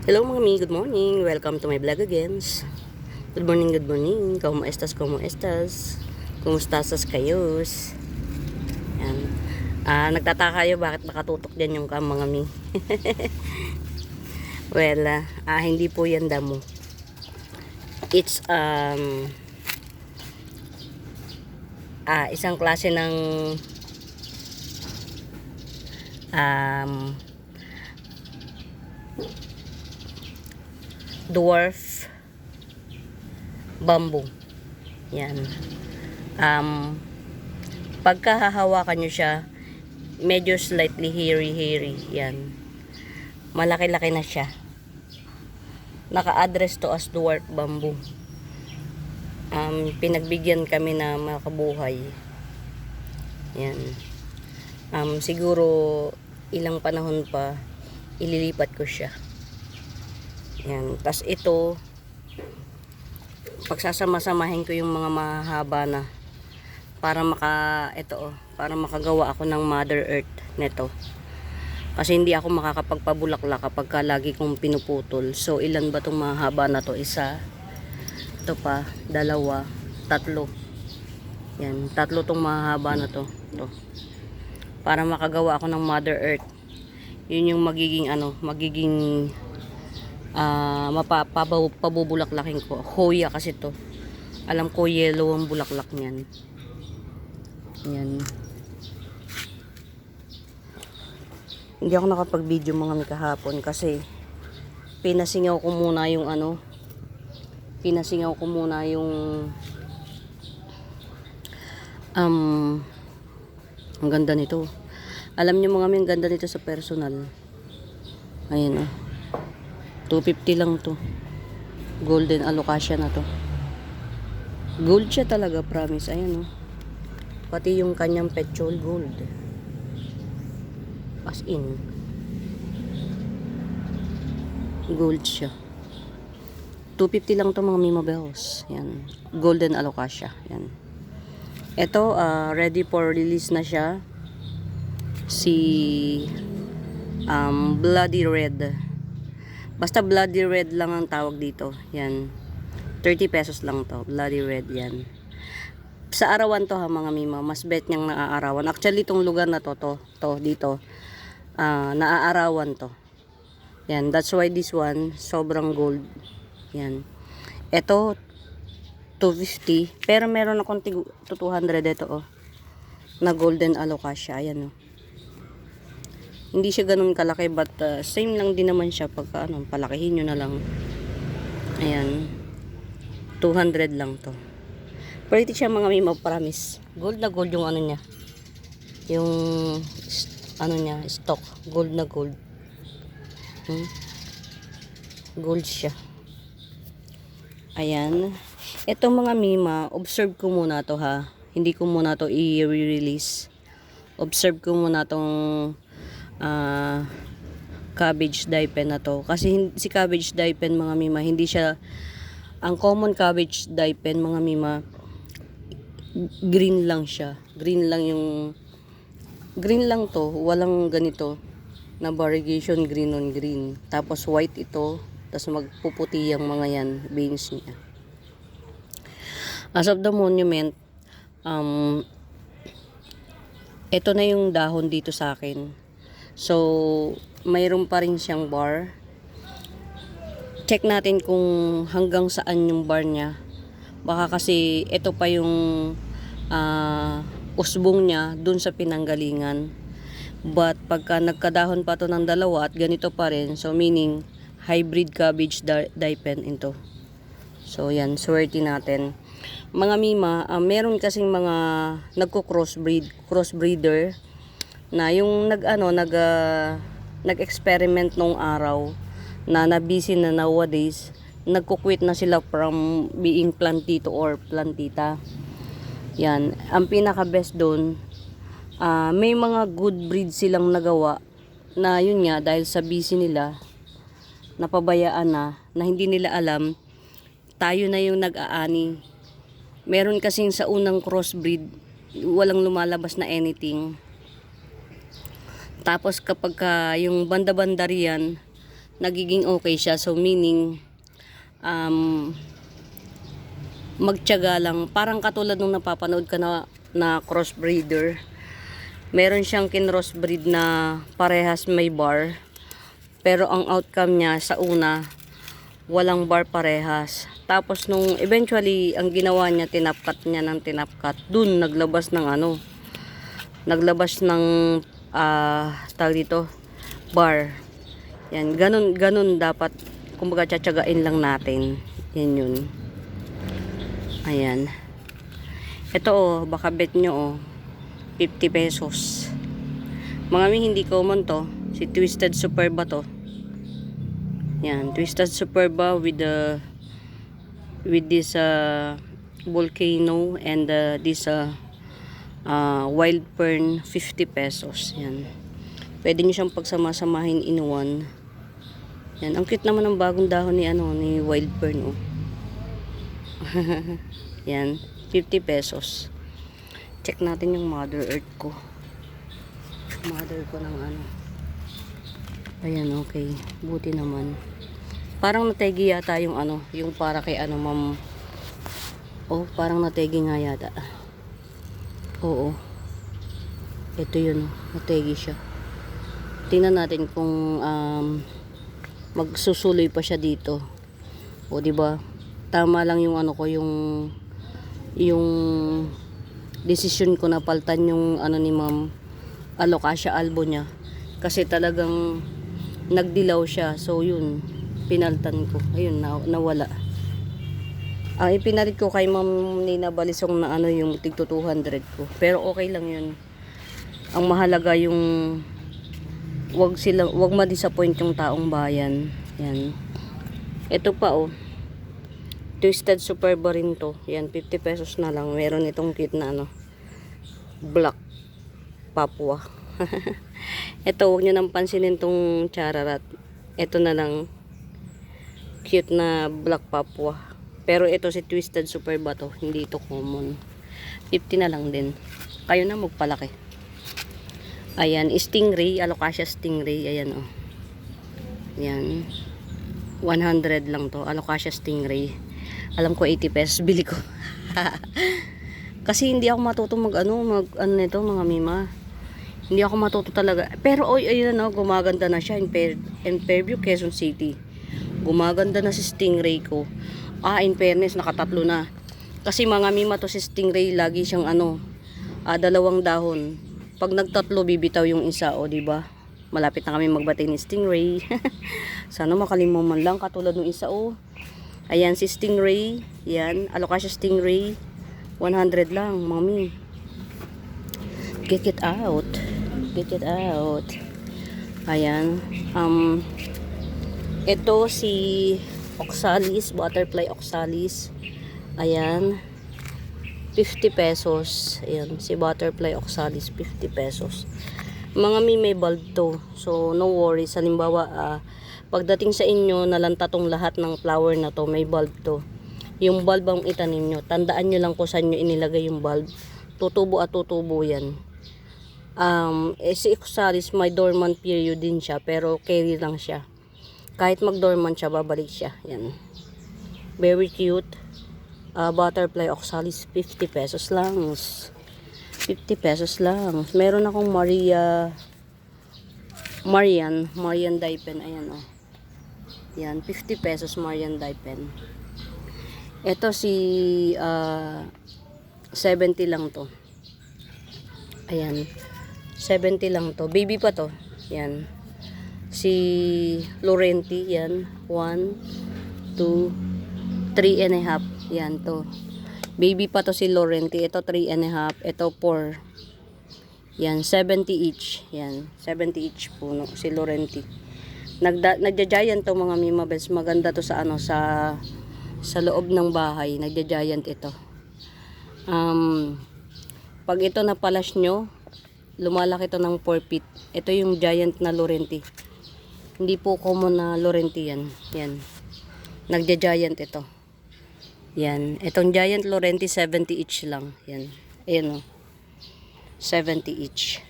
Hello mga mi, good morning. Welcome to my vlog again. Good morning, good morning. Como estas, como estas? Kumusta kayos? Yan. Nagtataka kayo bakit nakatutok dyan yung mga mi. Well, hindi po yan damo. It's isang klase ng dwarf bamboo. Yan. Pagka hahawakan nyo siya, medyo slightly hairy. Yan. Malaki-laki na siya. Naka-address to as dwarf bamboo. Pinagbigyan kami na makabuhay. Yan. Siguro ilang panahon pa ililipat ko siya. Yan. Tas ito, pagsasama-samahin ko yung mga mahaba na para para makagawa ako ng Mother Earth neto. Kasi hindi ako makakapagpabulaklak kapag lagi kong pinuputol. So ilan ba tong mahaba na to? Isa, ito pa, dalawa, tatlo. Yan, tatlo tong mahaba na to. Ito. Para makagawa ako ng Mother Earth. Yun yung magiging pabubulaklakin ko. Hoya kasi to. Alam ko yellow ang bulaklak niyan. Yan. Hindi ako nakapag-video mga kahapon kasi pinasingaw ko muna yung ang ganda nito. Alam niyo mga ang ganda nito sa personal. Ayun oh. 250 lang to. Golden alocasia na to. Gold siya talaga, promise. Ayan oh. Pati yung kanyang petrol gold. As in. Gold siya. 250 lang to mga Mima Bells. Yan. Golden alocasia. Yan. Ito, ready for release na siya. Si Bloody Red. Basta Bloody Red lang ang tawag dito. Yan. 30 pesos lang to. Bloody Red yan. Sa arawan to ha mga Mima. Mas bet niyang naaarawan. Actually itong lugar na to dito. Naaarawan to. Yan. That's why this one sobrang gold. Yan. Ito 250. Pero meron akong 200 ito oh. Na golden alocasia. Ayan oh. Hindi siya ganun kalaki but same lang din naman siya pagka palakihin nyo na lang. Ayan. 200 lang to. Pretty siya mga Mima, promise. Gold na gold yung niya. Yung niya, stock. Gold na gold. Gold siya. Ayan. Ito mga Mima, observe ko muna to ha. Hindi ko muna to i-release. Observe ko muna tong cabbage dye-pen na to kasi si cabbage dye-pen mga Mima hindi siya ang common cabbage dye-pen mga Mima, green lang siya, green lang to, walang ganito na variegation green on green, tapos white ito, tapos magpuputi yung mga yan veins niya. As of the monument, ito na yung dahon dito sa akin. So, mayroon pa rin siyang bar. Check natin kung hanggang saan yung bar niya. Baka kasi ito pa yung usbong niya dun sa pinanggalingan. But pagka nagkadahon pa to ng dalawa at ganito pa rin, so meaning hybrid cabbage dye-pen ito. So yan, swerte natin. Mga Mima, meron kasing mga crossbreeder na yung nag-experiment nung araw na busy na nowadays, nagko-quit na sila from being plantito or plantita. Yan, ang pinaka best doon, may mga good breed silang nagawa na yun nga dahil sa busy nila, napabayaan na hindi nila alam, tayo na yung nag-aani. Meron kasing sa unang crossbreed, walang lumalabas na anything. Tapos kapag yung banda-banda riyan, nagiging okay siya. So meaning magtiyaga lang. Parang katulad nung napapanood ka na crossbreeder. Meron siyang kinrossbreed na parehas may bar. Pero ang outcome niya sa una, walang bar parehas. Tapos nung eventually, ang ginawa niya, tinapkat niya ng tinapkat. Dun, naglabas ng tawag dito, bar. Yan, ganun dapat, kumbaga tsatsagain lang natin. Yan yun. Ayan. Ito baka bet nyo 50 pesos. Mga hindi common to. Si Twisted Superba to. Yan, Twisted Superba with this volcano and this wild fern, 50 pesos. Yan. Pwede nyo siyang pagsama-samahin in one. Yan, ang cute naman ng bagong dahon ni wild fern, oh. Yan, 50 pesos. Check natin yung Mother Earth ko. Mother ko ng Ayan, okay. Buti naman. Parang nategi yata yung yung para kay ma'am. Oh, parang nategi nga yata. Oo. Ito yun, nategi siya. Tingnan natin kung magsusuloy pa siya dito. O di ba? Tama lang yung ko, yung decision ko na paltan yung ni ma'am, alocasia albo niya. Kasi talagang nagdilaw siya. So yun, pinaltan ko. Ayun, nawala. Ang ipinalit ko kay Ma'am Nina Balisong na yung tigto 200 ko. Pero okay lang yun. Ang mahalaga yung wag ma-disappoint yung taong bayan. Yan. Ito pa Twisted Superba rin to. Yan, 50 pesos na lang. Meron itong cute na Black Papua. Ito, huwag nyo nang pansinin tong chararat. Ito na lang, cute na Black Papua. Pero ito si Twisted Superba to. Hindi ito common. 50 na lang din. Kayo na magpalaki. Ayan, Stingray, Alocasia Stingray. Ayan, Ayan. 100 lang to. Alocasia Stingray. Alam ko 80 pesos. Bili ko. Kasi hindi ako matuto nito, mga mima. Hindi ako matuto talaga. Pero ayun gumaganda na siya in Fairview, Quezon City. Gumaganda na si Stingray ko. In fairness, nakatatlo na. Kasi mga mima to si Stingray, lagi siyang dalawang dahon. Pag nagtatlo, bibitaw yung isa, di ba? Malapit na kami magbati ni Stingray. Sana makalimutan man lang katulad ng isa, Ayan si Stingray, yan, Alocasia Stingray. 100 lang, mami. Get it out. Get it out. Ayan. Ito si Oxalis, Butterfly Oxalis. Ayan. 50 pesos. Ayan, si Butterfly Oxalis, 50 pesos. Mga may bulb to. So, no worries. Halimbawa, pagdating sa inyo, nalanta tong lahat ng flower na to, may bulb to. Yung bulb ang itanim nyo, tandaan nyo lang kung saan nyo inilagay yung bulb. Tutubo at tutubo yan. Si Oxalis, may dormant period din siya, pero carry lang siya. Kahit mag-dormant siya, babalik siya. Yan. Very cute. Butterfly Oxalis, 50 pesos lang. 50 pesos lang. Meron akong Marian Daipen. Ayan, Yan, 50 pesos Marian Daipen. Ito si 70 lang to. Ayan. 70 lang to. Baby pa to. Yan. Si Laurenti, yan. 1, 2, 3 and a half. Yan to. Baby pa to si Laurenti. Ito 3 and a half. Ito 4. Yan, 70 each. Yan, 70 each puno. Si Laurenti. Nagja-giant to mga mima bes. Maganda to sa sa loob ng bahay. Nagja-giant ito. Pag ito napalas nyo, lumalaki to ng 4 feet. Ito yung giant na Laurenti. Hindi po common na Laurenti yan. Yan. Nagja-giant ito. Yan. Itong giant Laurenti, 70 each lang. Yan. Ayan 70 each.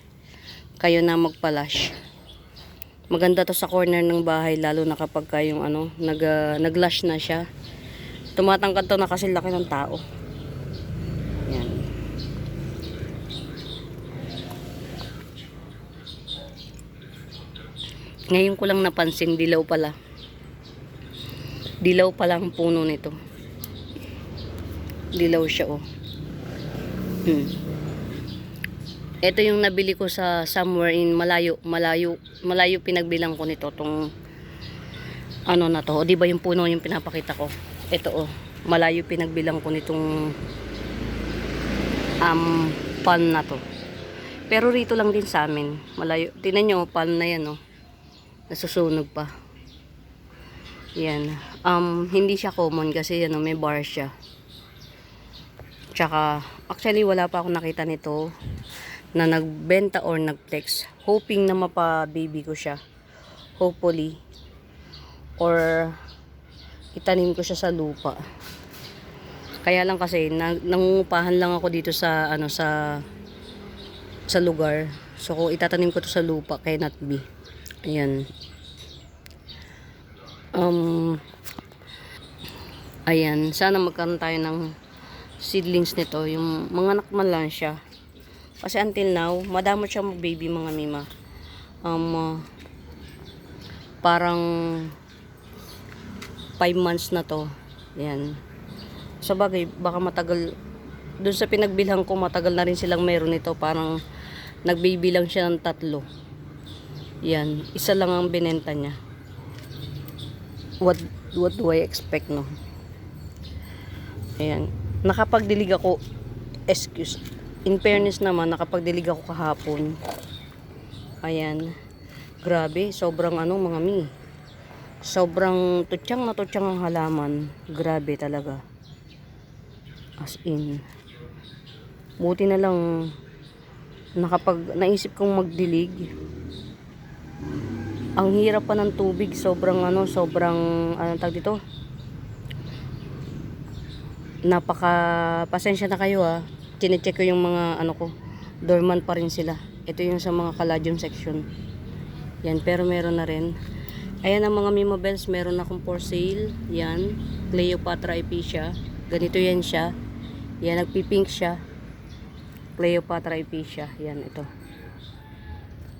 Kayo na magpalash. Maganda to sa corner ng bahay, lalo na kapag yung ano, nag-lush na siya. Tumatangkad to na kasi laki ng tao. Yan. Ngayon ko lang napansin, dilaw pala. Dilaw pala ang puno nito. Dilaw siya, oh. Ito yung nabili ko sa somewhere in malayo pinagbilang ko nito tong ano na to. O, di ba yung puno yung pinapakita ko? Ito, oh. Malayo pinagbilang ko nitong pan na to. Pero rito lang din sa amin. Malayo. Tingnan nyo, pan na yan, oh. Nasusunog pa. Yan. Hindi siya common kasi ano, may bar siya. Tsaka, actually wala pa akong nakita nito na nagbenta or nagflex. Hoping na mapa-baby ko siya. Hopefully. Or itanim ko siya sa lupa. Kaya lang kasi nangungupahan lang ako dito sa ano sa lugar. So kung itatanim ko to sa lupa, cannot be. Ayan. Ayan, sana magkaroon tayo ng seedlings nito, yung mga anak man lang siya. Kasi until now, madamot siya mag-baby mga mima. Parang 5 months na to. Ayan. Sa bagay, baka matagal, dun sa pinagbilhan ko, matagal na rin silang meron nito. Parang nag-baby lang siya ng 3. Yan, isa lang ang binenta niya. What do I expect, no? Ayan. Nakapagdilig ako, in fairness naman, nakapagdilig ako kahapon. Ayan. Grabe, sobrang ano mga mi. Sobrang tutyang na tutyang ang halaman. Grabe talaga. As in. Buti na lang naisip kong magdilig. Ang hirap pa ng tubig, sobrang tawag dito. Pasensya na kayo ha. Chinecheck ko yung mga ano ko. Dormant pa rin sila. Ito yung sa mga caladium section. Yan, pero meron na rin. Ayan ang mga mimobels, meron akong for sale. Yan, Cleopatra Epicia. Ganito yan siya. Yan, nagpipink siya. Cleopatra Epicia. Yan, ito.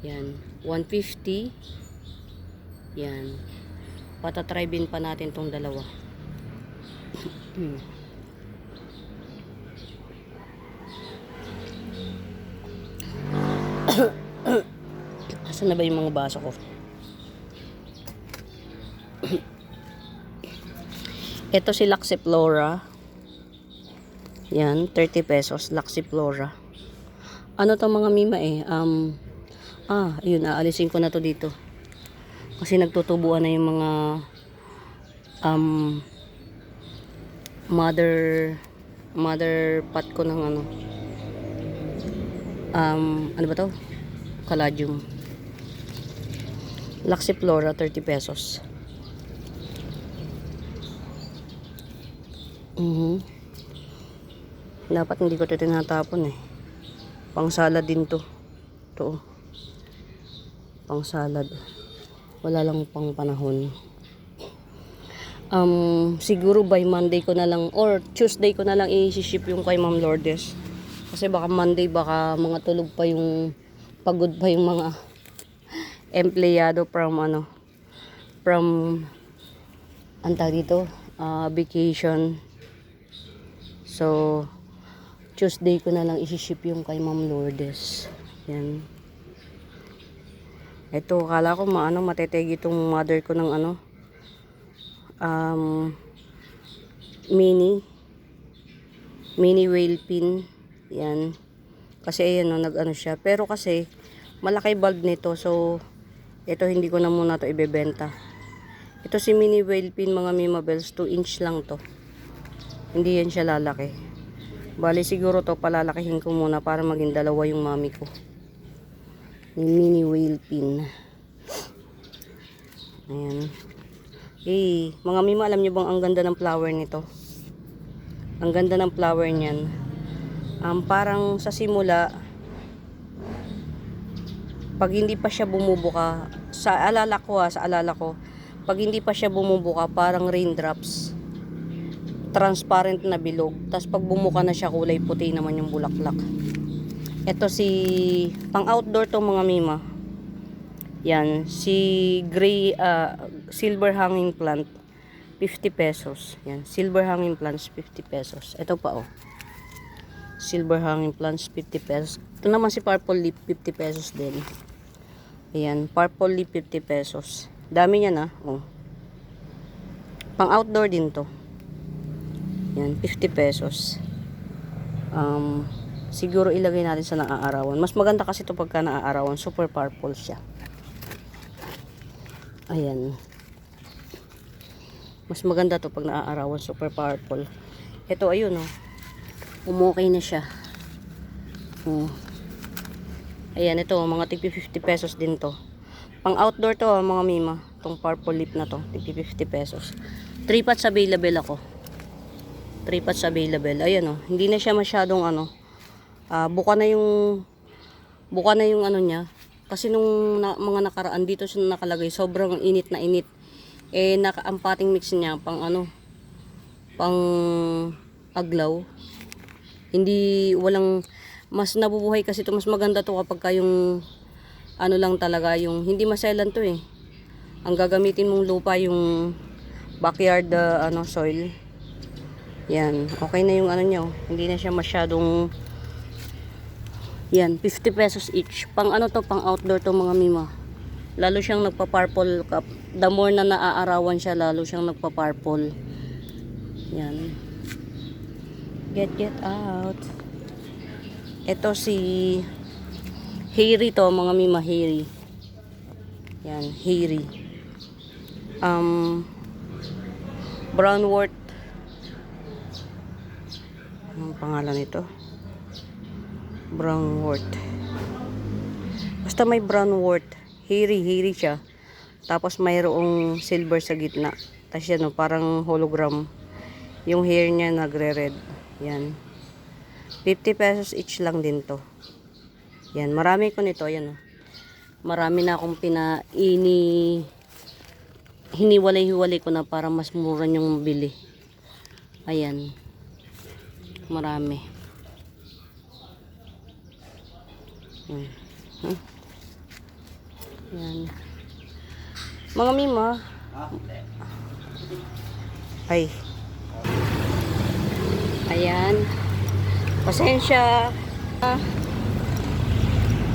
Yan, 150. Yan. Patatry-bin pa natin tong dalawa. Asan na ba yung mga baso ko? Ito si Laxiflora. Yan, 30 pesos. Laxiflora. Ano to mga mima eh? Ayun, aalisin ko na to dito. Kasi nagtutubuan na yung mga mother pot ko ng ano. Ano ba to? Caladium. Laxiflora, 30 pesos. Dapat hindi ko ito tinatapon eh. Pang salad din to. Ito. Pang salad. Wala lang pang panahon. Siguro by Monday ko na lang or Tuesday ko na lang i-ship yung kay Ma'am Lourdes. Kasi baka Monday baka mga tulog pa yung pagod pa yung mga empleyado from dito vacation. So Tuesday ko na lang i-ship yung kay Ma'am Lourdes. Yan. Ito, kala ko matetegi itong mother ko ng mini whale pin. Yan. Kasi ayan nag-ano siya. Pero kasi malaki bulb nito. So ito hindi ko na muna to ibebenta. Ito si mini whale pin mga mimabels. 2 inch lang to. Hindi yan siya lalaki. Bali siguro to palalakihin ko muna para maging dalawa yung mami ko. Yung mini whale pin. Ayan. Mga mima, alam nyo bang ang ganda ng flower nito? Ang ganda ng flower niyan. Parang sa simula Pag hindi pa siya bumubuka, sa alala ko, pag hindi pa siya bumubuka, parang raindrops. Transparent na bilog. Tapos pag bumuka na siya, kulay puti naman yung bulaklak. Ito si pang outdoor to mga mima. Yan, si gray silver hanging plant 50 pesos. Yan, silver hanging plants 50 pesos. Ito pa oh. Silver hanging plants 50 pesos. Ito naman si purple leaf 50 pesos din. Ayan, purple leaf 50 pesos. Dami niya na, oh. Pang outdoor din to. Yan, 50 pesos. Siguro ilagay natin sa naaarawan. Mas maganda kasi ito pagka naaarawan. Super purple siya. Ayan. Mas maganda to pag naaarawan. Super purple. Ito, ayun, oh. Umukay na siya. Oh. Ayan, ito, mga tipi 50 pesos din to. Pang outdoor to, mga mima. Itong purple leaf na to, tipi 50 pesos. 3 pots available ako. 3 pots available. Ayan, oh. Hindi na siya masyadong, buka na yung ano niya. Kasi nung mga nakaraan dito siya nakalagay, sobrang init na init. Ang pating mix niya pang pang aglaw. Hindi walang mas nabubuhay kasi ito, mas maganda to kapag yung lang talaga yung hindi maselan to eh. Ang gagamitin mong lupa yung backyard soil. Yan, okay na yung niya, oh. Hindi na siya masyadong. Yan, 50 pesos each. Pang pang outdoor to mga mima. Lalo siyang nagpa-purple. The more na naaarawan siya, lalo siyang nagpa-purple. Yan. Get out. Ito si hairy to mga mima, hairy. Yan, hairy. Brownwort. Anong pangalan nito? Brownwort. Basta may brownwort. Hairy siya. Tapos mayroong silver sa gitna. Tapos yan, parang hologram. Yung hair niya nagre-red. Yan. 50 pesos each lang din to. Yan. Marami ko nito. Yan. Marami na akong hiniwalay-hiwalay ko na para mas mura yung bili. Ayan. Marami. Yan. Mga mima. Ay. Ayan. Pasensya.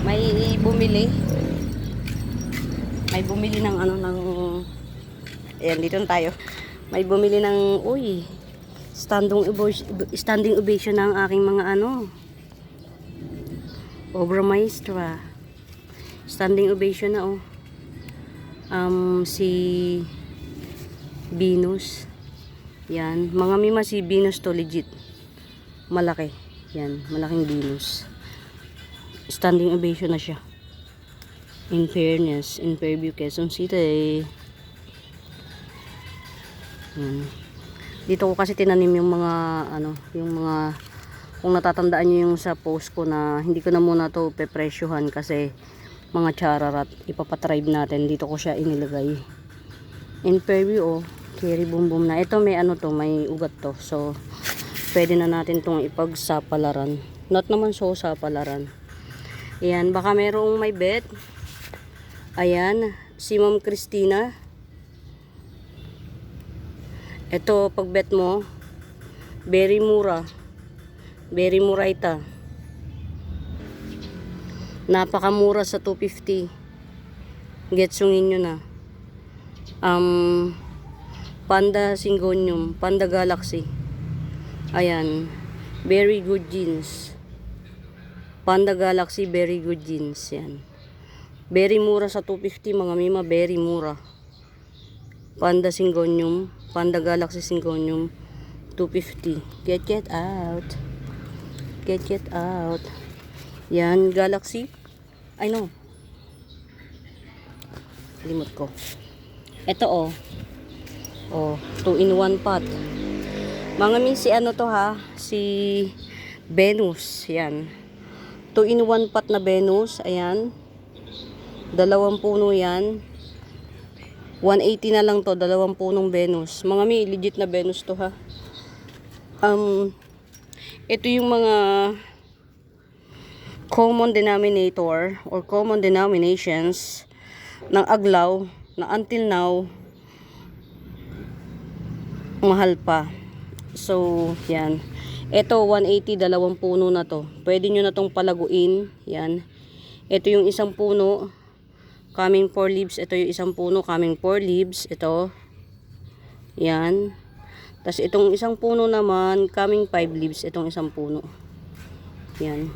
May bumili. May bumili ng ayan, dito na tayo. May bumili ng standing ovation ng aking mga obra maestra. Standing ovation na si Venus. Yan, mga mima, si Venus to legit. Malaki. Yan, malaking Venus. Standing ovation na siya. In fairness, in Fairview, Quezon City. Yan. Dito ko kasi tinanim yung mga kung natatandaan nyo yung sa post ko na hindi ko na muna to pepresyohan kasi mga chararat, ipapatribe natin. Dito ko siya inilagay. In Fairview, cherry boom boom na. Ito may may ugat to. So, pwede na natin tong ipagsapalaran. Not naman so sapalaran. Ayan, baka merong may bet. Ayan, si Ma'am Christina. Ito, pag bet mo, very mura. Very mura ita. Napakamura sa 250. Getsungin nyo na. Panda Syngonium, Panda Galaxy. Ayan. Very good jeans. Panda Galaxy, very good jeans. Yan. Very mura sa 250 mga mima. Very mura. Panda Syngonium, Panda Galaxy Syngonium, 250. Get out. Get out. Yan, Galaxy. I know. Limot ko. Ito 2-in-1 pot. Mga min si to ha, si Venus. Yan. 2-in-1 pot na Venus. Ayan. Dalawang puno yan. 180 na lang to, dalawang punong Venus. Mga mi, legit na Venus to ha. Ito yung mga common denominator or common denominations ng aglaw na until now mahal pa. So, yan. Ito, 180, dalawang puno na to. Pwede nyo na tong palaguin. Yan. Ito yung isang puno. Coming 4 leaves. Ito yung isang puno. Coming 4 leaves. Ito. Yan. Tapos itong isang puno naman, coming 5 leaves. Itong isang puno. Yan.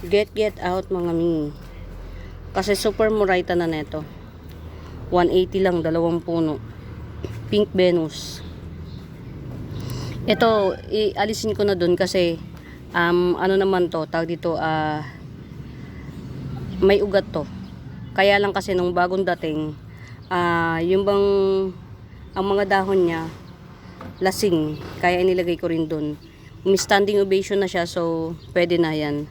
Get out mga mi. Kasi super murayta na neto. 180 lang, dalawang puno. Pink Venus. Ito, ialisin ko na dun kasi ano naman to, tawag dito, may ugat to. Kaya lang kasi nung bagong dating, yung bang ang mga dahon niya lasing, kaya inilagay ko rin dun. May standing ovation na siya, so pwede na yan.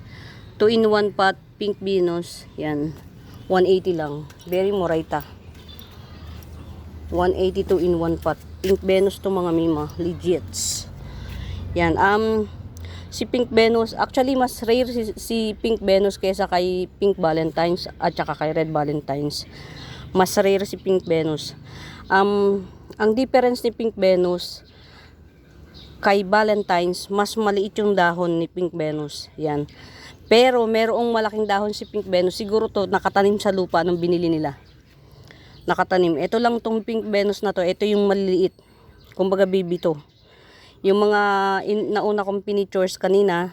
2 in 1 pot, Pink Venus, yan. 180 lang. Very murayta. 182 in 1 pot. Pink Venus to mga mima, legits. Yan, si Pink Venus, actually mas rare si Pink Venus kaysa kay Pink Valentines at saka kay Red Valentines. Mas rare si Pink Venus. Ang difference ni Pink Venus kay Valentines, mas maliit yung dahon ni Pink Venus. Yan. Pero merong malaking dahon si Pink Venus. Siguro to nakatanim sa lupa nung binili nila. Nakatanim. Ito lang tong Pink Venus na to. Ito yung maliliit. Kumbaga baby to. Yung mga nauna kong pinitures kanina,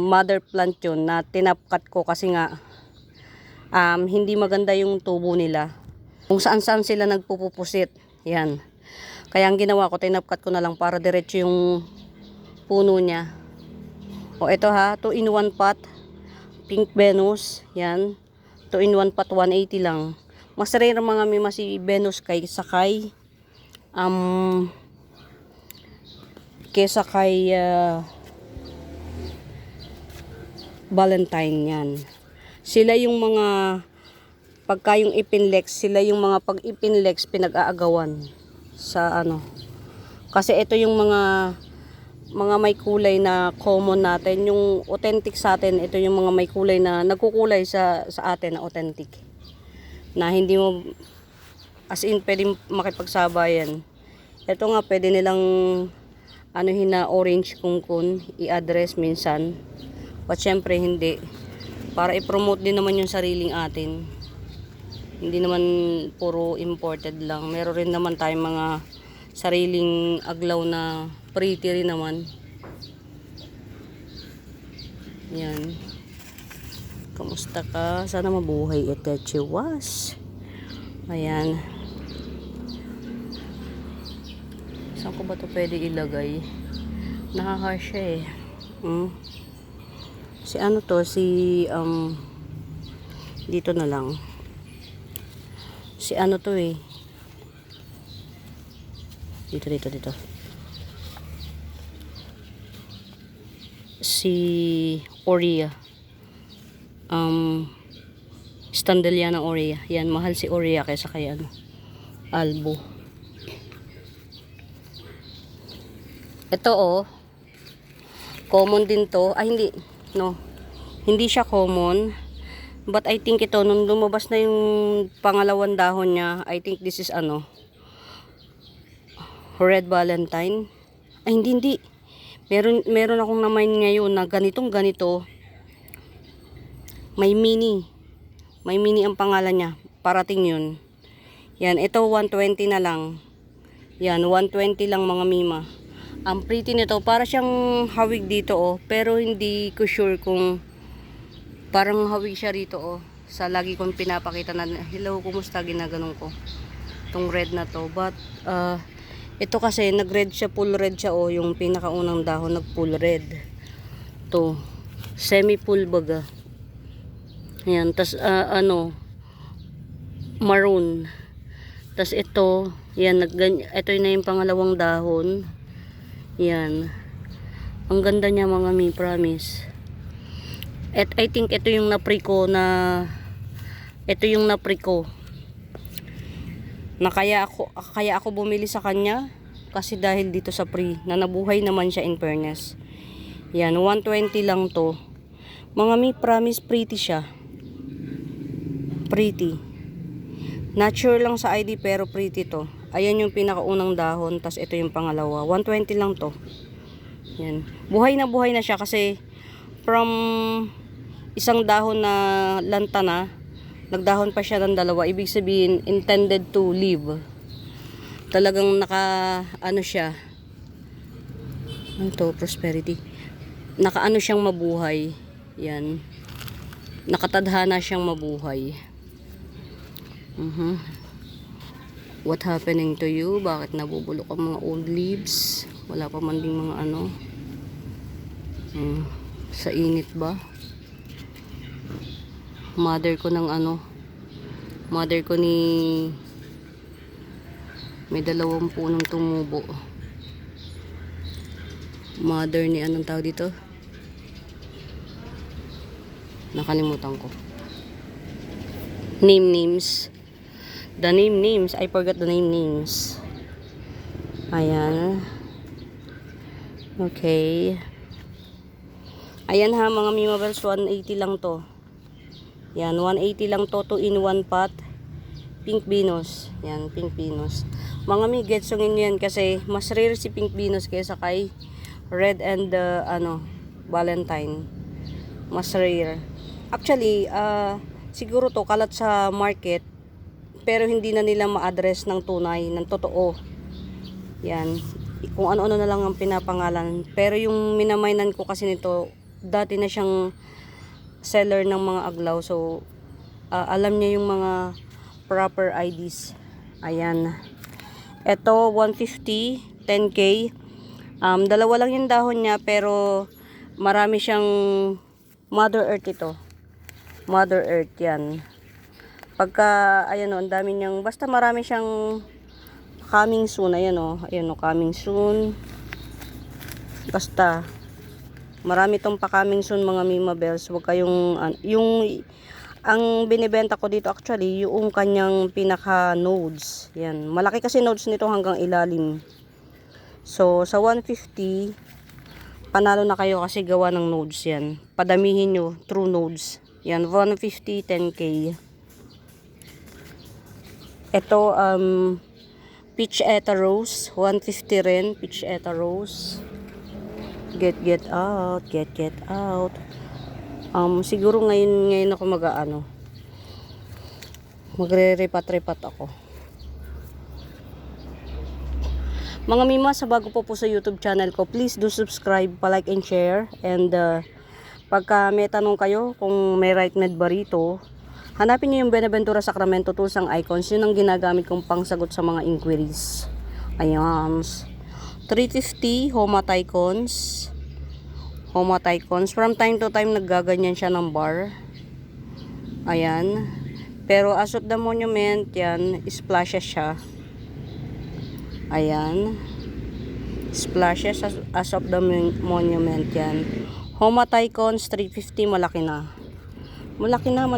mother plant yun na tinapkat ko kasi nga hindi maganda yung tubo nila. Kung saan-saan sila nagpupupusit. Yan. Kaya ang ginawa ko, tinapkat ko na lang para diretso yung puno niya. O ito ha, 2 in 1 pot. Pink Venus. Yan. 2 in 1 pot, 180 lang. Mas rare mga mima si Venus kaysa kay Valentine yan. Sila yung mga pagka yung ipinlex, sila yung mga pag ipinlex pinag-aagawan sa ano. Kasi ito yung mga may kulay na common natin, yung authentic sa atin, ito yung mga may kulay na nagkukulay sa atin na authentic. Na hindi mo as in pwedeng makipagsabayan. Ito nga pwede nilang anuhin na orange kungkun, i-address minsan. But syempre hindi. Para i-promote din naman yung sariling atin. Hindi naman puro imported lang. Meron rin naman tayong mga sariling aglaw na pretty rin naman. Yan. Kamusta ka? Sana mabuhay ito, chiwas. Ayan. Saan ko ba ito pwede ilagay? Nakaharsh siya eh. Si ano to? Dito na lang. Si ano to eh. Dito. Si Aurea. Standeliana Aurea. Yan, mahal si Aurea kaysa kay ano, Albo. Ito oh. Common din to. Ay hindi. No. Hindi siya common. But I think ito, nung lumabas na yung pangalawang dahon niya, I think this is ano, Red Valentine. Ay hindi. Meron akong na-mine ngayon na ganito. May mini ang pangalan niya. Parating yun. Yan, ito 120 na lang. Yan, 120 lang mga mima. Ang pretty nito, para siyang hawig dito oh. Pero hindi ko sure kung parang hawig siya rito oh. Sa lagi kong pinapakita na, hello, kumusta, ginaganon ko. Itong red na to. But, ito kasi, nag-red siya, full red siya oh. Yung pinakaunang dahon, nag-full red. To semi-full baga. Ayan, tas maroon. Tas ito, yan, ito na yung pangalawang dahon. Yan. Ang ganda niya mga mi, promise. At I think ito yung na-pre ko na na kaya ako bumili sa kanya kasi dahil dito sa pre na nabuhay naman siya in fairness. Yan, 120 lang to. Mga mi, promise pretty siya. Pretty. Not sure lang sa ID pero pretty to. Ayan yung pinakaunang dahon, tas ito yung pangalawa. 120 lang to. Yan. Buhay na siya kasi from isang dahon na lantana, nagdahon pa siya ng dalawa. Ibig sabihin, intended to live. Talagang ano siya. Ano to? Prosperity. Nakaano siyang mabuhay. Yan. Nakatadhana siyang mabuhay. What happening to you? Bakit nabubulok ang mga old leaves? Wala pa man ding mga ano. Sa init ba? Mother ko ni may 2 punong tumubo. Mother ni anong tawag dito? Nakalimutan ko. Names. The names. I forgot the names. Ayan. Okay. Ayan ha mga Mimabels, 180 lang to. Yan, 180 lang to, 2 in 1 pot. Pink Venus. Yan, Pink Venus. Mga mi, getsongin yan kasi mas rare si Pink Venus kaysa kay Red and Valentine. Mas rare. Actually, siguro to kalat sa market pero hindi na nila ma-address ng tunay, ng totoo. Yan. Kung ano-ano na lang ang pinapangalan. Pero yung minamainan ko kasi nito, dati na siyang seller ng mga aglaw. So, alam niya yung mga proper IDs. Ayan. Ito, 150, 10K. Dalawa lang yung dahon niya, pero marami siyang Mother Earth ito. Mother Earth, yan. Pagka, ayan o, ang dami niyang, basta marami siyang coming soon. Ayan o, coming soon. Basta, marami tong pa-coming soon mga Mimabels. Huwag kayong, ang binibenta ko dito actually, yung kanyang pinaka-nodes. Yan, malaki kasi nodes nito hanggang ilalim. So, sa 150, panalo na kayo kasi gawa ng nodes yan. Padamihin nyo, true nodes. Yan, 150, 10K. Ito, Peach Eta Rose, 150 rin, Peach Eta Rose. Get out. Siguro ngayon ako magre-repat ako. Mga Mima, sa bago po sa YouTube channel ko, please do subscribe, pa-like and share. And pagka may tanong kayo kung may right med ba rito, hanapin niyo yung Benaventura Sacramento Tools ang icons. Yun ang ginagamit kong pangsagot sa mga inquiries. Ayan. 350 Homa Tycons. From time to time naggaganyan siya ng bar. Ayan. Pero as of the monument, yan, splashes siya. Ayan. Splashes as of the monument yan. Homa Tycons 350, malaki na. Malaki na.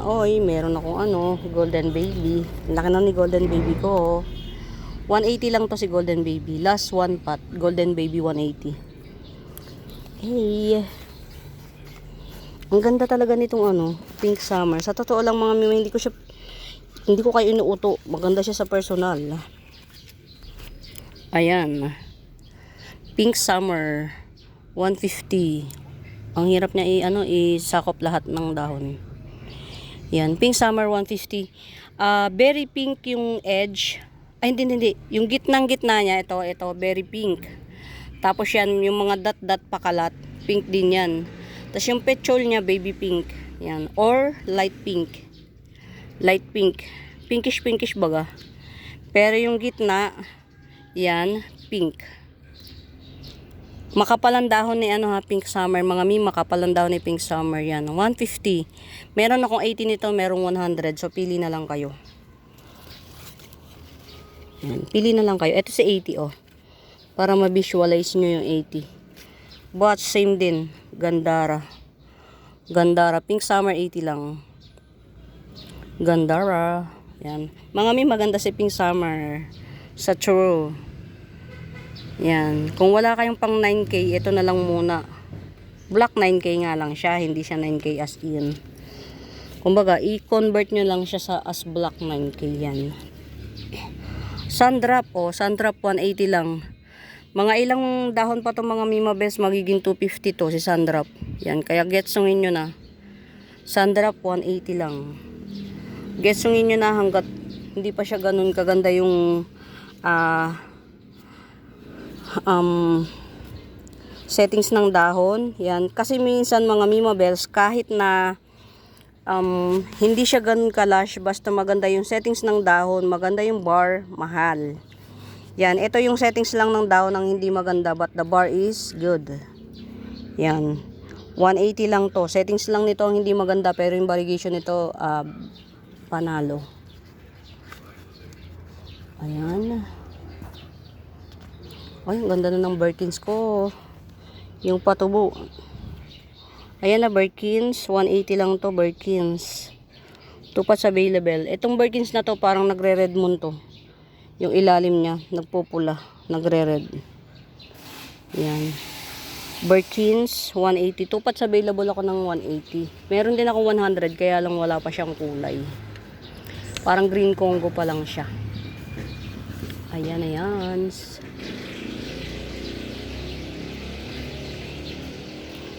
Oy, meron akong Golden Baby. Laki na ni Golden Baby ko. 180 lang to si Golden Baby. Last one pot, Golden Baby 180. Hey. Ang ganda talaga nitong Pink Summer. Sa totoo lang mga Mima, hindi ko kayo inuuto. Maganda siya sa personal. Ayan. Pink Summer 150. Ang hirap niya isakop lahat ng dahon. Yan, Pink Summer 150. Very pink yung edge. Ay, hindi. Yung gitnang-gitna niya, ito, very pink. Tapos yan, yung mga dot-dot pakalat, pink din yan. Tapos yung petrol niya, baby pink. Yan, or light pink. Light pink. Pinkish baga. Pero yung gitna, yan, pink. Makapalang dahon ni Pink Summer. Mga Mima, makapalang dahon ni Pink Summer. Yan, 150. Meron akong 80 nito, merong 100. So, pili na lang kayo. Yan, pili na lang kayo. Ito si 80, para ma-visualize nyo yung 80. But, same din. Gandara. Gandara, Pink Summer 80 lang. Gandara. Yan. Mga mi, maganda si Pink Summer. Sa True. Yan. Kung wala kayong pang 9K, ito na lang muna. Black 9K nga lang siya, hindi siya 9K as in. Kumbaga, i-convert nyo lang siya sa as black 9K yan. Sundrop, Sundrop 180 lang. Mga ilang dahon pa to mga Mima Best, magiging 250 to si Sundrop. Yan, kaya getsungin nyo na. Sundrop 180 lang. Getsungin nyo na hanggat hindi pa siya ganun kaganda yung settings ng dahon. Yan, kasi minsan mga Mima Bells, kahit na hindi siya ganun kalash, basta maganda yung settings ng dahon, maganda yung bar, mahal. Yan, ito yung settings lang ng dahon ng hindi maganda, but the bar is good. Yan, 180 lang to. Settings lang nito ang hindi maganda, pero yung variegation nito panalo. Ayan. Ay, ang ganda na ng Birkins ko. Yung patubo. Ayan na, Birkins. 180 lang to, Birkins. Tupats available. Itong Birkins na to, parang nagre-red moon to. Yung ilalim niya, nagpupula. Nagre-red. Ayan. Birkins, 180. Tupats available ako ng 180. Meron din ako 100, kaya lang wala pa siyang kulay. Parang green Congo pa lang siya. Ayan, ayan.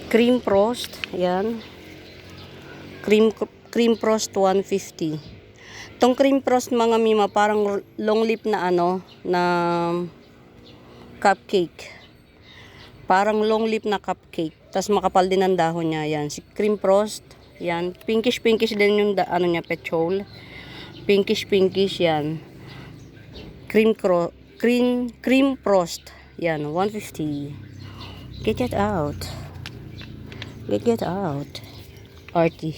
Cream Frost, ayan. Cream Frost 150. Tong Cream Frost mga Mima, parang long lip na na cupcake. Parang long lip na cupcake. Tapos makapal din ang dahon niya, ayan. Si Cream Frost, ayan. Pinkish din yung niya, petrol. Pinkish yan. Cream Frost, yan, 150. Get it out. Get out. Arty.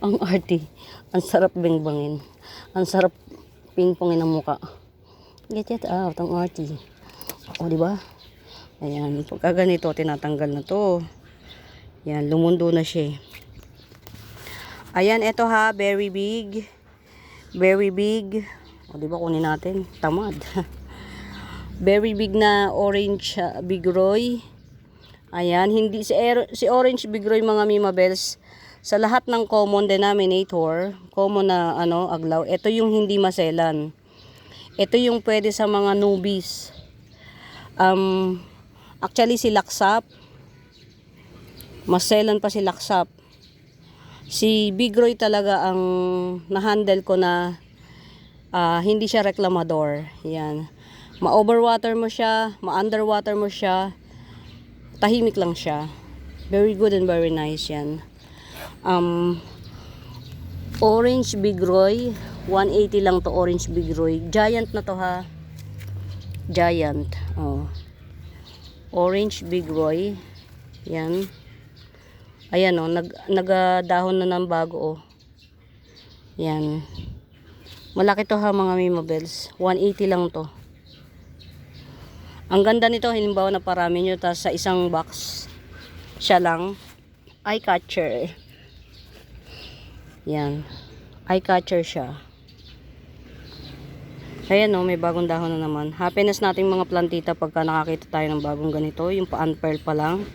Ang arty. Ang sarap bingbangin. Ang sarap pingpongin ang muka. Get it out. Ang arty. O, diba? Ayan. Pagka ganito, tinatanggal na to. Ayan. Lumundo na siya. Ayan. Ito ha. Very big. Very big. O, diba? Kunin natin. Tamad. Very big na orange Big Roy. Ayan, hindi si Orange Big Roy mga Mima Bells, sa lahat ng common denominator, common na aglaw, ito yung hindi maselan. Ito yung pwede sa mga newbies. Actually si Laksap, maselan pa si Laksap. Si Big Roy talaga ang na-handle ko na hindi siya reklamador. Yan. Ma-overwater mo siya, ma-underwater mo siya, tahimik lang siya. Very good and very nice yan. Orange Big Roy, 180 lang to Orange Big Roy. Giant na to ha. Giant. Oh. Orange Big Roy. Yan. Ayan nagdahon na ng bago Yan. Malaki to ha mga Mima Bells. 180 lang to. Ang ganda nito, halimbawa na parami nyo, tas sa isang box, siya lang, eye catcher. Yan. Eye catcher siya. Ayan may bagong dahon na naman. Happiness nating mga plantita pagka nakakita tayo ng bagong ganito. Yung pa-unpearl pa lang,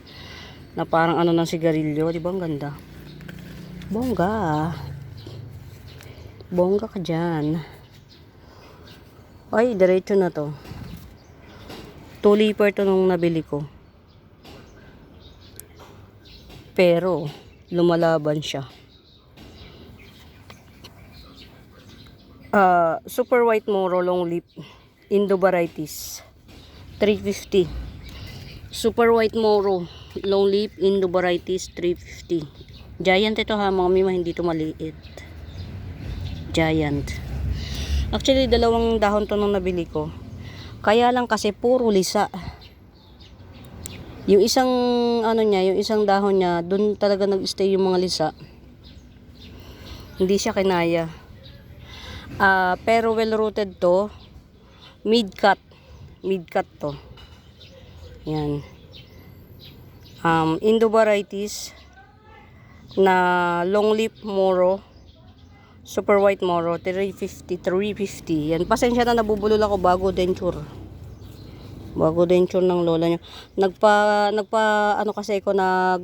na parang ng sigarilyo. Diba ang ganda? Bongga. Bongga ka dyan. Ay, diretso na to. Tuliper to nung nabili ko. Pero, lumalaban siya. Super White Moro Long Leaf Indo Varieties 350. Super White Moro Long Leaf Indo Varieties 350. Giant ito ha mga Mima, hindi ito maliit. Giant. Actually, dalawang dahon to nung nabili ko. Kaya lang kasi puro lisa. Yung isang yung isang dahon niya, doon talaga nag-stay yung mga lisa. Hindi siya kinaya. Pero well rooted to. Mid-cut to. Yan. Indo Varieties na long lip Moro. Super white Moro, 350. Yan, pasensya na, nabubulol ako bago denture. Bago denture ng lola nyo. Ano kasi ako ang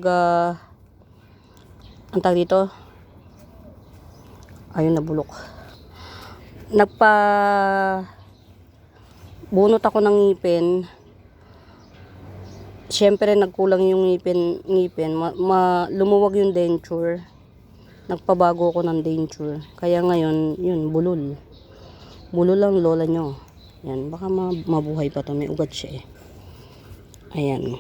tawag dito? Ayun, nabulok. Bunot ako ng ngipin. Siyempre, nagkulang yung ngipin. Lumuwag yung denture. Nagpabago ako ng denture. Kaya ngayon, yun, bulol. Bulol lang lola nyo. Yan, baka mabuhay pa to. May ugat siya eh. Ayan.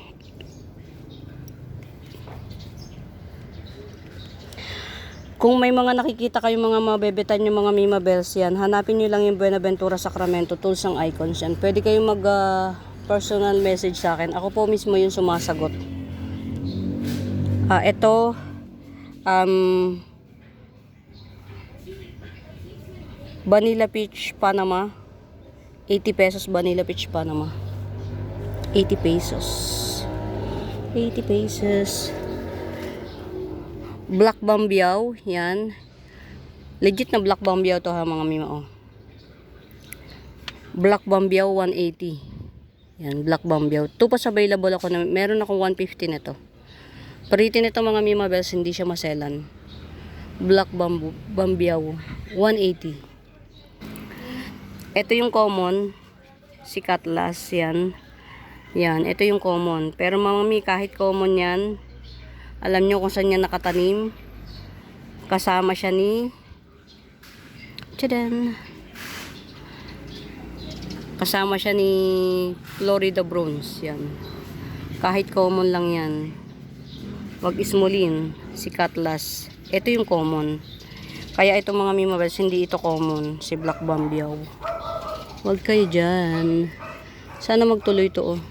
Kung may mga nakikita kayong mga mabebetan yung mga Mima Bells yan, hanapin nyo lang yung Buenaventura Sacramento Tools and Icons yan. Pwede kayong personal message sa akin. Ako po mismo yung sumasagot. Ito, Vanilla Peach Panama, 80 pesos. Vanilla Peach Panama, 80 pesos. 80 pesos. Black Bambiao, yan. Legit na Black Bambiao to ha mga Mima, oh. Black Bambiao 180. Yan, Black Bambiao. 2 pas available ako na, meron akong 150 nito. Pariti nito mga Mima Bells, hindi siya maselan. Black Bambiao 180. Ito yung common, si Cutlass, yan. Yan, ito yung common. Pero mga Mami, kahit common yan, alam nyo kung saan yan nakatanim. Kasama siya ni Tchadan! Kasama siya ni Florida Bronze, yan. Kahit common lang yan. Wag ismulin, si Cutlass. Ito yung common. Kaya ito mga Mima Bells, hindi ito common, si Black Bambiao. Wag kayo dyan. Sana magtuloy to, oh.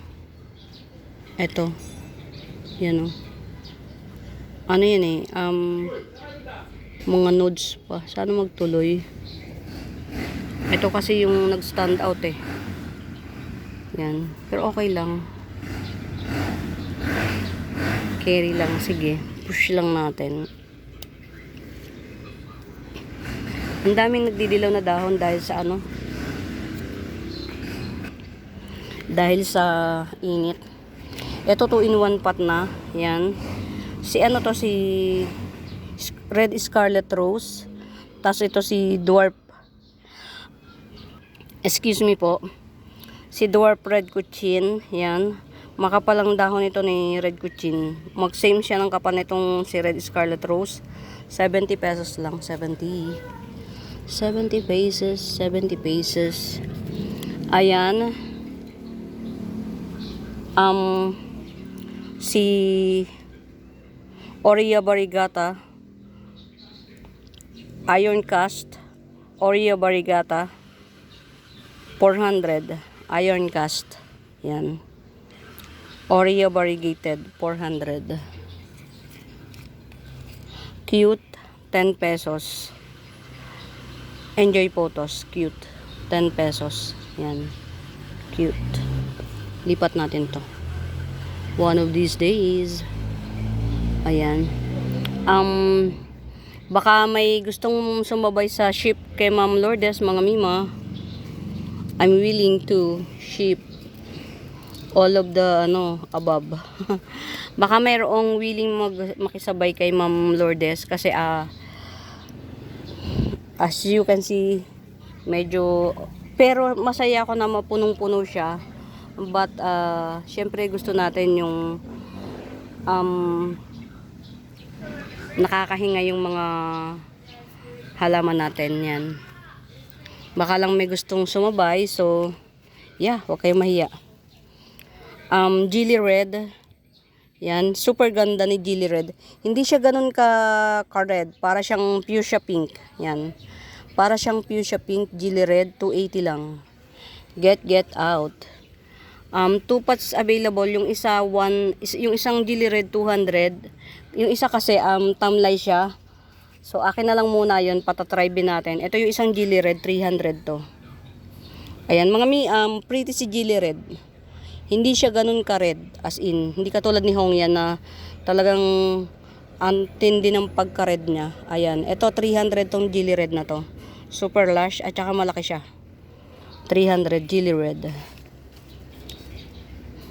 Eto. Yan, oh. Ano yan eh. Mga nodes pa. Sana magtuloy. Ito kasi yung nag-stand out eh. Yan. Pero okay lang. Carry lang. Sige. Push lang natin. Ang daming nagdidilaw na dahon dahil sa ano? Dahil sa init. Ito 2-in-1 pot na. Yan. Si ano to, si Red Scarlet Rose. Tapos ito si Dwarf. Excuse me po. Si Dwarf Red Cuchin. Yan. Makapalang dahon ito ni Red Cuchin. Mag-same siya ng kapan itong si Red Scarlet Rose. 70 pesos lang. 70 pesos. 70 pesos. Ayan. Si Oria Barigata Iron Cast, Oria Barigata 400 Iron Cast. Yan. Oria Variegated 400. Cute 10 pesos. Enjoy Photos cute 10 pesos. Yan. Cute. Lipat natin to. One of these days. Ayan. Baka may gustong sumabay sa ship kay Ma'am Lourdes, mga Mima. I'm willing to ship all of the above. Baka mayroong willing makisabay kay Ma'am Lourdes kasi as you can see, medyo, pero masaya ako na mapunong-puno siya. But syempre gusto natin yung nakakahinga yung mga halaman natin. Yan. Baka lang may gustong sumabay, so yeah, huwag kayong mahiya. Gilly Red. Yan, super ganda ni Gilly Red. Hindi siya ganun ka-red, para siyang fuchsia pink. Yan. Para siyang fuchsia pink, Gilly Red, 280 lang. Get out. 2 pots available, yung isang Gilly Red 200, yung isa kasi tamlay siya, so akin na lang muna yun, patatry natin. Ito yung isang Gilly Red 300 to. Ayan mga pretty si Gilly Red, hindi siya ganun ka red, as in hindi katulad ni Hongyan na talagang Ang tindi ng pagka-red niya. Ayan. Ito 300 tong Gilly Red na to. Super lush at saka malaki siya. 300 Gilly Red.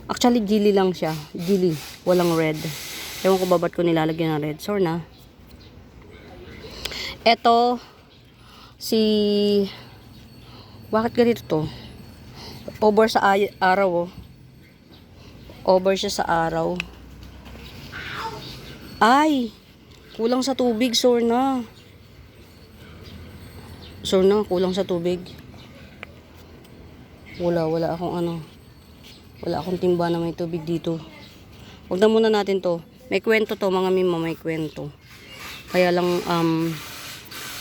Actually Gilly lang siya. Gilly. Walang red. Ewan ko ba ba't ko nilalagyan ng red. Sorry na. Ito bakit ganito to? Over sa araw oh. Over siya sa araw. Ay, kulang sa tubig, Sorna. Sorna, kulang sa tubig. Wala akong timba na may tubig dito. Huwag na muna natin to. May kwento to, mga mima, may kwento. Kaya lang,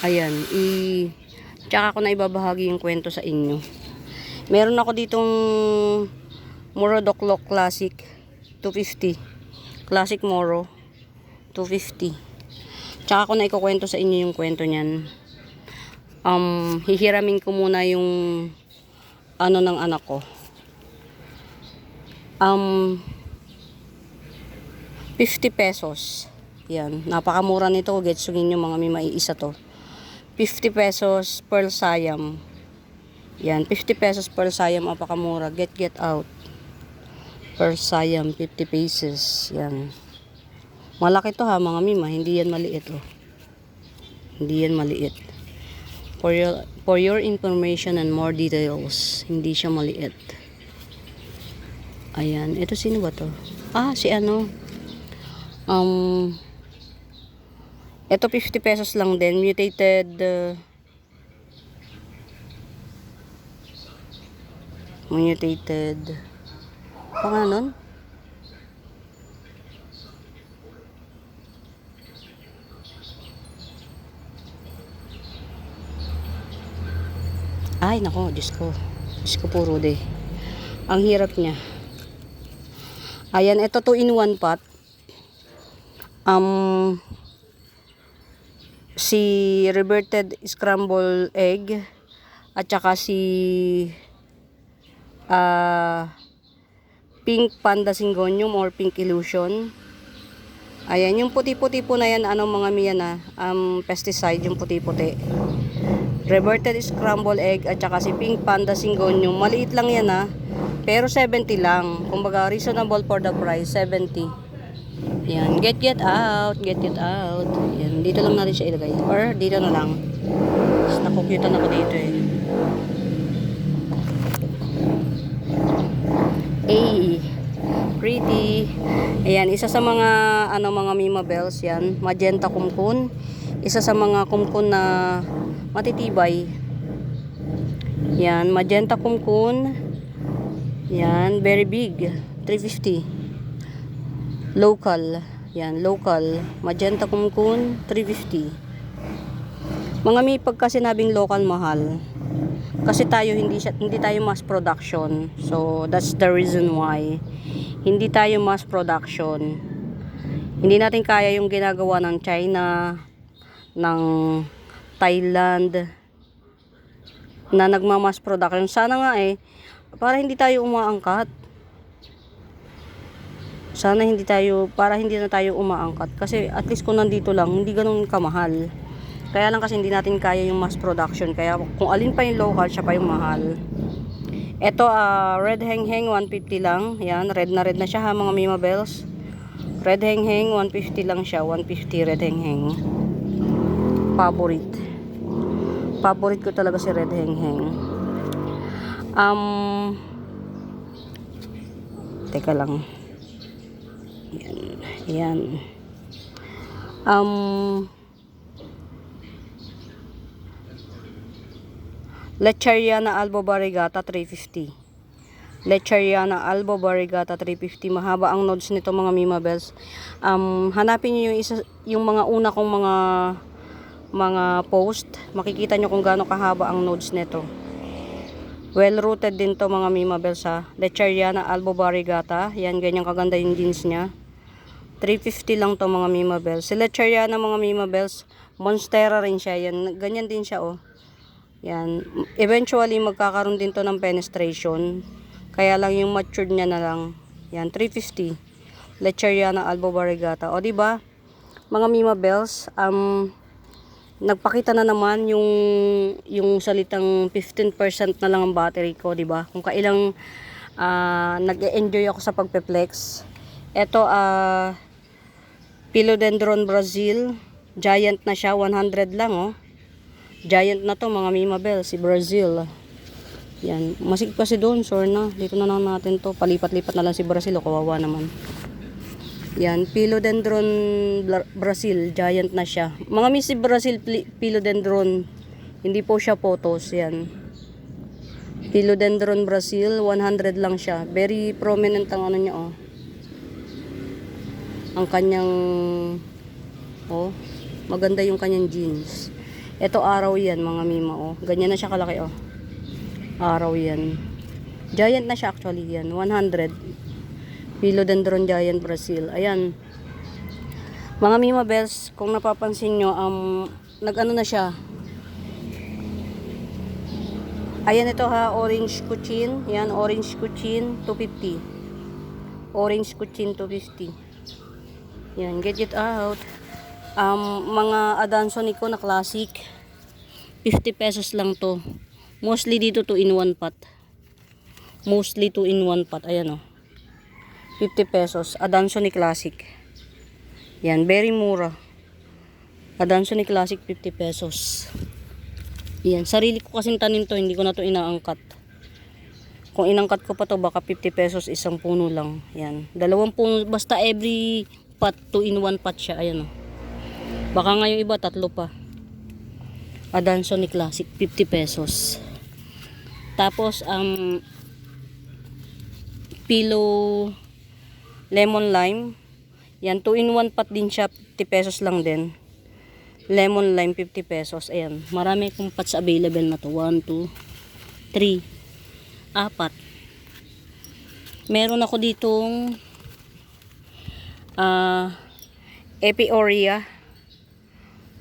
ayan, tsaka ko na ibabahagi yung kwento sa inyo. Meron ako ditong Morodoklok Classic 250. Classic Moro 250. Tsaka ko na ikukwento sa inyo yung kwento niyan. Hihiramin ko muna yung ano ng anak ko. 50 pesos. Yan, napakamura nito. Getsugin nyo mga may maiisa to. 50 pesos Pearl Siam. Yan, 50 pesos Pearl Siam, napakamura. Get out. Pearl Siam 50 pesos. Yan. Malaki to ha mga mima, hindi yan maliit oh. Hindi yan maliit. For your information and more details, hindi siya maliit. Ayan, ito sino ba to? Ah, si ano? Ito 50 pesos lang din, mutated pangalan? Ay, nako, Diyos ko puro de. Ang hirap niya. Ayan, ito 2-in-1 pot. Si reverted scramble egg at saka si pink panda syngonium or pink illusion. Ayan, yung puti-puti po na yan, mga miya na, pesticide, yung puti-puti. Reverted scramble egg at saka si pink panda syngonium. Maliit lang yan pero 70 lang. Kumbaga reasonable for the price, 70. Yan, get out. Yan, dito lang natin siya ilagay. Or dito na lang. Mas nakukyutan ako dito eh. Pretty. Ayan, isa sa mga mga Mima Bells yan, magenta kumkun. Isa sa mga kumkun na matitibay. Yan, magenta kumkun. Yan, very big. 350. Local. Yan, local. Magenta kumkun, 350. Mga may pagka sinabing local, mahal. Kasi tayo hindi tayo mass production. So that's the reason why hindi tayo mass production. Hindi natin kaya yung ginagawa ng China, ng Thailand na nagma-mass production. Sana nga para hindi tayo umaangkat. Para hindi na tayo umaangkat. Kasi at least kung nandito lang, hindi ganun kamahal. Kaya lang kasi hindi natin kaya yung mass production. Kaya kung alin pa yung local, siya pa yung mahal. Ito, red hengheng, 150 lang. Yan, red na siya ha, mga Mima Bells. Red hengheng, 150 lang siya. 150 red hengheng. Favorite ko talaga si red hengheng. Teka lang. Yan. Lecheriana albo variegata 350. Lecheriana albo variegata 350. Mahaba ang nodes nito mga Mima Bells. Hanapin niyo yung mga una kong mga post. Makikita niyo kung gaano kahaba ang nodes nito. Well rooted din to mga Mima Bells ha. Lecheriana albo variegata. Yan, ganyan kaganda yung jeans niya. 350 lang to mga Mima Bells. Si Lecheriana mga Mima Bells, monstera rin siya. Yan, ganyan din siya oh. Yan. Eventually magkakaroon din to ng penetration. Kaya lang yung matured niya na lang. Yan, 350. Lecheriana albo variegata. O di ba? mga Mima Bells, nagpakita na naman yung salitang 15% na lang ang battery ko, di ba? Kung kailang nag-enjoy ako sa pagpe-flex. Ito Philodendron Brazil, giant na siya, 100 lang oh. Giant na to mga Mima Bells, si Brazil. Yan, masikip kasi doon, sure na. Dito na lang natin to, palipat-lipat na lang si Brazil, o kawawa naman. Yan, Philodendron Brazil, giant na siya. Mga Miss Brazil Philodendron, hindi po siya photos, yan. Philodendron Brazil, 100 lang siya. Very prominent ang ano niya, oh. Ang kanyang, oh, maganda yung kanyang jeans. Ito araw yan, mga Mima, oh. Ganyan na siya kalaki, oh. Araw yan. Giant na siya actually yan, 100. Philodendron Giant Brazil. Ayan. Mga Mima Bells, kung napapansin nyo, nag-ano na siya. Ayan ito ha, orange kuchin. Yan, orange kuchin, 250. Orange kuchin, 250. Yan, get it out. Mga Adanson ko na classic, 50 pesos lang to. Mostly dito 2-in-1 pot. Mostly 2-in-1 pot. Ayan o. 50 pesos. Adansoni Classic. Yan. Very mura. Adansoni Classic 50 pesos. Yan. Sarili ko kasing tanim to. Hindi ko na to inaangkat. Kung inangkat ko pa to, baka 50 pesos isang puno lang. Yan. 2 puno. Basta every pot 2-in-1 pot siya. Ayan o. Baka ngayong iba 3 pa. Adansoni Classic 50 pesos. Tapos Pilo Lemon Lime. Yan, 2-in-1 pot din siya, 50 pesos lang din. Lemon Lime 50 pesos. Ayan, marami akong pots available na to. 1, 2, 3, 4. Meron ako ditong Epi-Orea.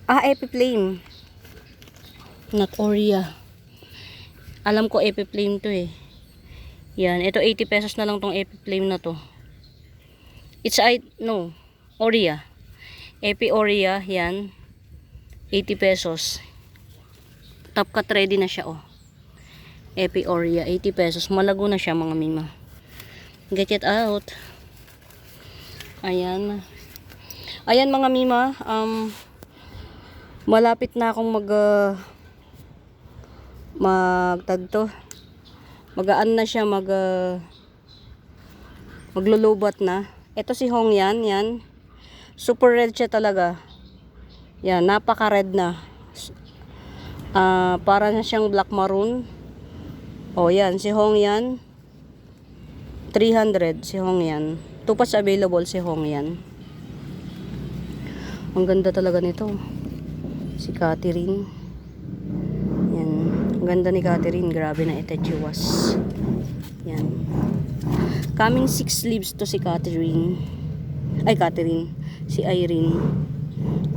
Epi-Flame. Not Orea. Alam ko Epi-Flame to eh. Yan, ito 80 pesos na lang tong Epi-Flame na to. Orea. Epi-Orea, yan. 80 pesos. Top cut ready na siya oh. Epi-Orea, 80 pesos. Malago na siya mga Mima. Get it out. Ayan. Ayan mga Mima, malapit na akong magaan na siya, maglulubat na. Ito si Hong yan, yan. Super red siya talaga. Yan, napaka red na. Para na siyang black maroon. Oh, yan, si Hong yan. 300 si Hong yan. 2 pots available si Hong yan. Ang ganda talaga nito. Si Catherine. Yan. Ang ganda ni Catherine. Grabe na itachiwas. Yan. Coming 6 leaves to si Catherine. Ay, Catherine. Si Irene.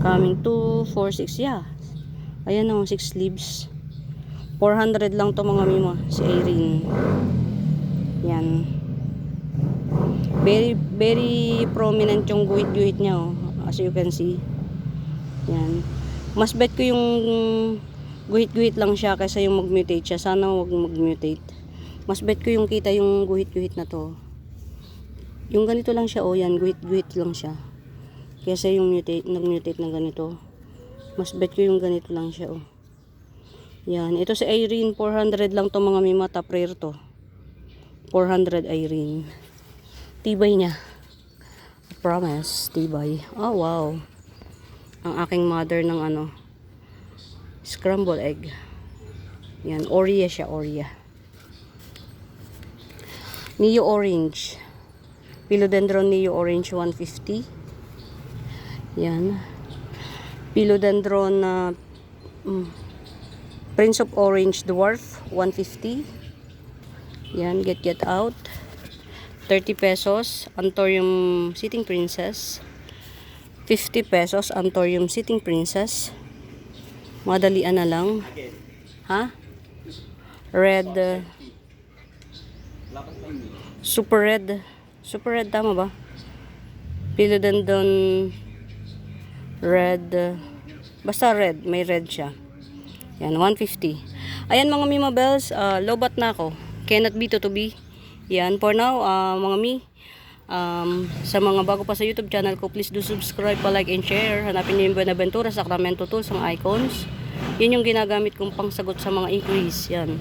Coming 2, 4, 6. Yeah. Ayan o, 6 leaves. 400 lang to mga Mima. Si Irene. Yan. Very, very prominent yung guhit-guhit niya oh. As you can see. Yan. Mas bet ko yung guhit-guhit lang siya kaysa yung mag-mutate siya. Sana wag mag-mutate. Mas bet ko yung kita yung guhit-guhit na to. Yung ganito lang siya, oh yan, guhit-guhit lang siya. Kaysa yung nag-mutate na ganito. Mas bet ko yung ganito lang siya, oh. Yan, ito si Irene, 400 lang to mga Mima, top rare to. 400 Irene. Tibay niya. I promise, tibay. Oh, wow. Ang aking mother ng scrambled egg. Yan, Orea siya, Orea. Neo Orange. Philodendron Neo Orange 150. Yan. Philodendron Prince of Orange Dwarf 150. Yan, get out. 30 pesos. Anthurium Sitting Princess. 50 pesos. Anthurium Sitting Princess. Madalian na lang. Ha? Red. Super red. Super red, tama ba? Philodendron Red. Basta red. May red siya. Yan, 150. Ayan mga Mima Bells, lobat na ako. Cannot be to be. Yan, for now, mga Mi, sa mga bago pa sa YouTube channel ko, please do subscribe, like and share. Hanapin niyo yung Buenaventura Sacramento Tools, ang icons. Yun yung ginagamit kong pangsagot sa mga inquiries. Yan.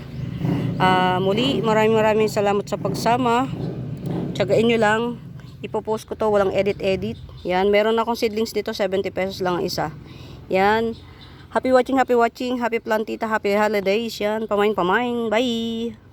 Muli, maraming salamat sa pagsama. Tsagain nyo lang. Ipopost ko to, walang edit. Yan, meron akong seedlings dito, 70 pesos lang ang isa. Yan. Happy watching, happy plantita, happy holidays. Yan, pamain. Bye!